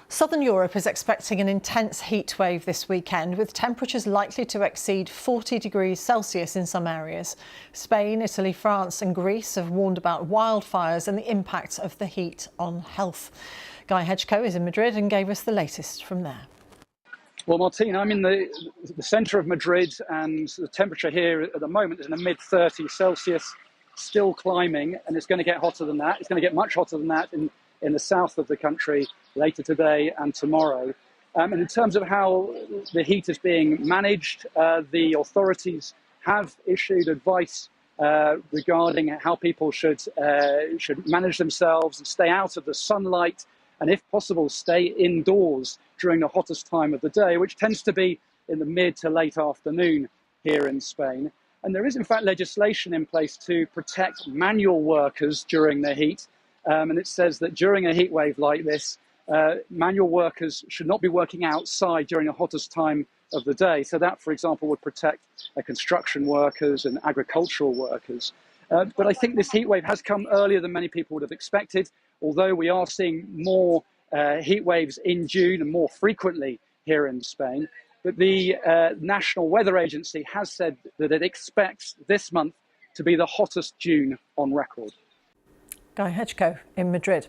Southern Europe is expecting an intense heat wave this weekend, with temperatures likely to exceed 40 degrees Celsius in some areas. Spain, Italy, France and Greece have warned about wildfires and the impact of the heat on health. Guy Hedgecoe is in Madrid and gave us the latest from there. Well, Martina, I'm in the centre of Madrid, and the temperature here at the moment is in the mid-30s Celsius, still climbing, and it's going to get hotter than that. It's going to get much hotter than that in the south of the country later today and tomorrow. And in terms of how the heat is being managed, the authorities have issued advice regarding how people should manage themselves and stay out of the sunlight, and if possible, stay indoors during the hottest time of the day, which tends to be in the mid to late afternoon here in Spain. And there is, in fact, legislation in place to protect manual workers during the heat. And it says that during a heat wave like this, manual workers should not be working outside during the hottest time of the day. So that, for example, would protect construction workers and agricultural workers. But I think this heat wave has come earlier than many people would have expected, although we are seeing more heat waves in June and more frequently here in Spain. But the National Weather Agency has said that it expects this month to be the hottest June on record. Guy Hedgecoe in Madrid.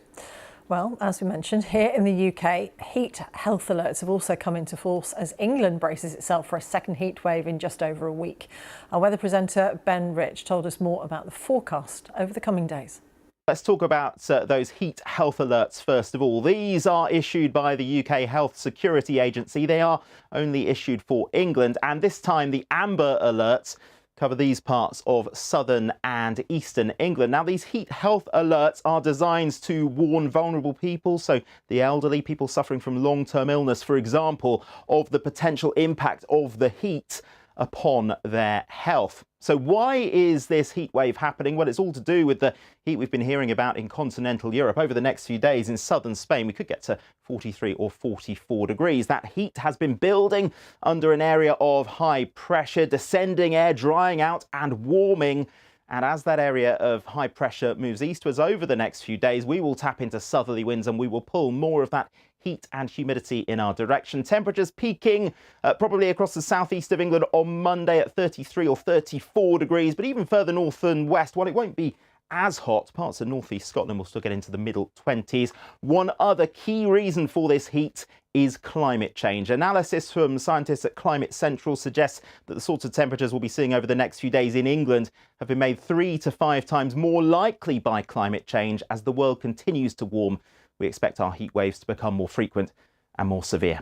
Well, as we mentioned, here in the UK, heat health alerts have also come into force as England braces itself for a second heat wave in just over a week. Our weather presenter Ben Rich told us more about the forecast over the coming days. Let's talk about those heat health alerts first of all. These are issued by the UK Health Security Agency. They are only issued for England, and this time the amber alerts cover these parts of southern and eastern England. Now, these heat health alerts are designed to warn vulnerable people, so the elderly, people suffering from long-term illness, for example, of the potential impact of the heat upon their health. So why is this heat wave happening? Well, it's all to do with the heat we've been hearing about in continental Europe. Over the next few days in southern Spain, we could get to 43 or 44 degrees. That heat has been building under an area of high pressure, descending air drying out and warming. And as that area of high pressure moves eastwards over the next few days, we will tap into southerly winds and we will pull more of that heat and humidity in our direction. Temperatures peaking probably across the southeast of England on Monday at 33 or 34 degrees. But even further north and west, while it won't be as hot, parts of northeast Scotland will still get into the middle 20s. One other key reason for this heat is climate change. Analysis from scientists at Climate Central suggests that the sorts of temperatures we'll be seeing over the next few days in England have been made 3 to 5 times more likely by climate change. As the world continues to warm, we expect our heat waves to become more frequent and more severe.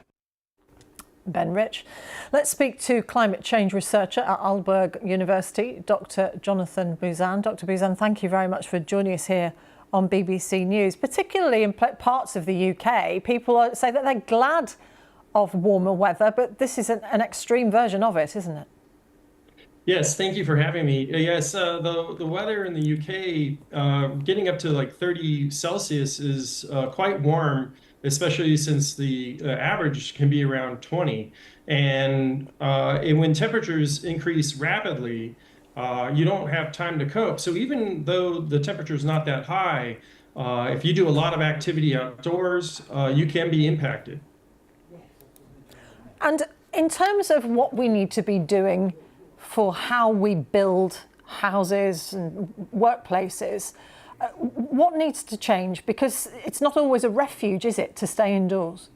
Ben Rich. Let's speak to climate change researcher at Aalborg University, Dr. Jonathan Buzan. Dr. Buzan, thank you very much for joining us here on BBC News. Particularly in parts of the UK, people say that they're glad of warmer weather, but this is an extreme version of it, isn't it? Yes, thank you for having me. Yes, the weather in the UK, getting up to like 30 Celsius is quite warm, especially since the average can be around 20. And when temperatures increase rapidly, you don't have time to cope. So even though the temperature is not that high, if you do a lot of activity outdoors, you can be impacted. And in terms of what we need to be doing for how we build houses and workplaces, what needs to change? Because it's not always a refuge, is it, to stay indoors?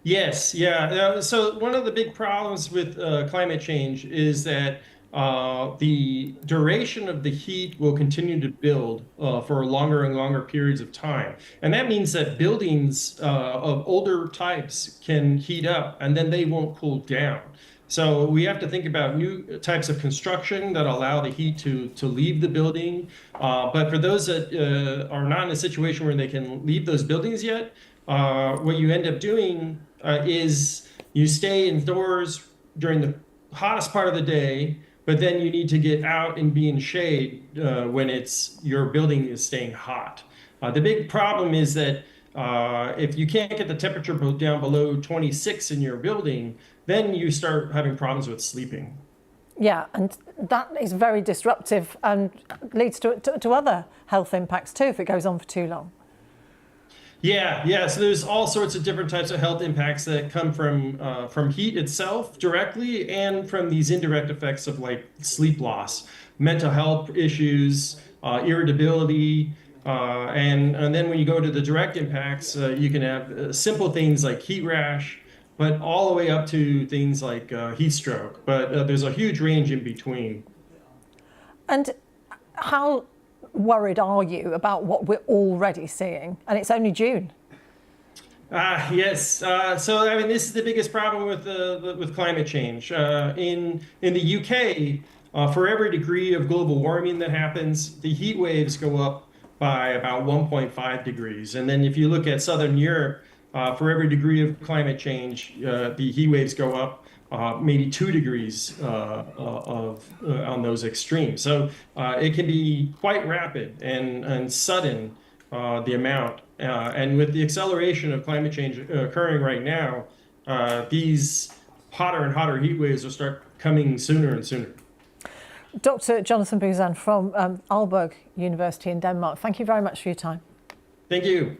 Yes, yeah. So one of the big problems with climate change is that the duration of the heat will continue to build for longer and longer periods of time. And that means that buildings of older types can heat up and then they won't cool down. So we have to think about new types of construction that allow the heat to leave the building. But for those that are not in a situation where they can leave those buildings yet, what you end up doing is you stay indoors during the hottest part of the day, but then you need to get out and be in shade when your building is staying hot. The big problem is that if you can't get the temperature down below 26 in your building, then you start having problems with sleeping. Yeah, and that is very disruptive and leads to other health impacts too if it goes on for too long. Yeah. So there's all sorts of different types of health impacts that come from heat itself directly, and from these indirect effects of like sleep loss, mental health issues, irritability, and then when you go to the direct impacts, you can have simple things like heat rash, but all the way up to things like heat stroke. But there's a huge range in between. And how worried are you about what we're already seeing? And it's only June. Yes. So I mean, this is the biggest problem with climate change. In the UK, for every degree of global warming that happens, the heat waves go up by about 1.5 degrees. And then if you look at Southern Europe, for every degree of climate change, the heat waves go up maybe 2 degrees on those extremes. So it can be quite rapid and sudden, the amount. And with the acceleration of climate change occurring right now, these hotter and hotter heat waves will start coming sooner and sooner. Dr. Jonathan Buzan from Aalborg University in Denmark, thank you very much for your time. Thank you.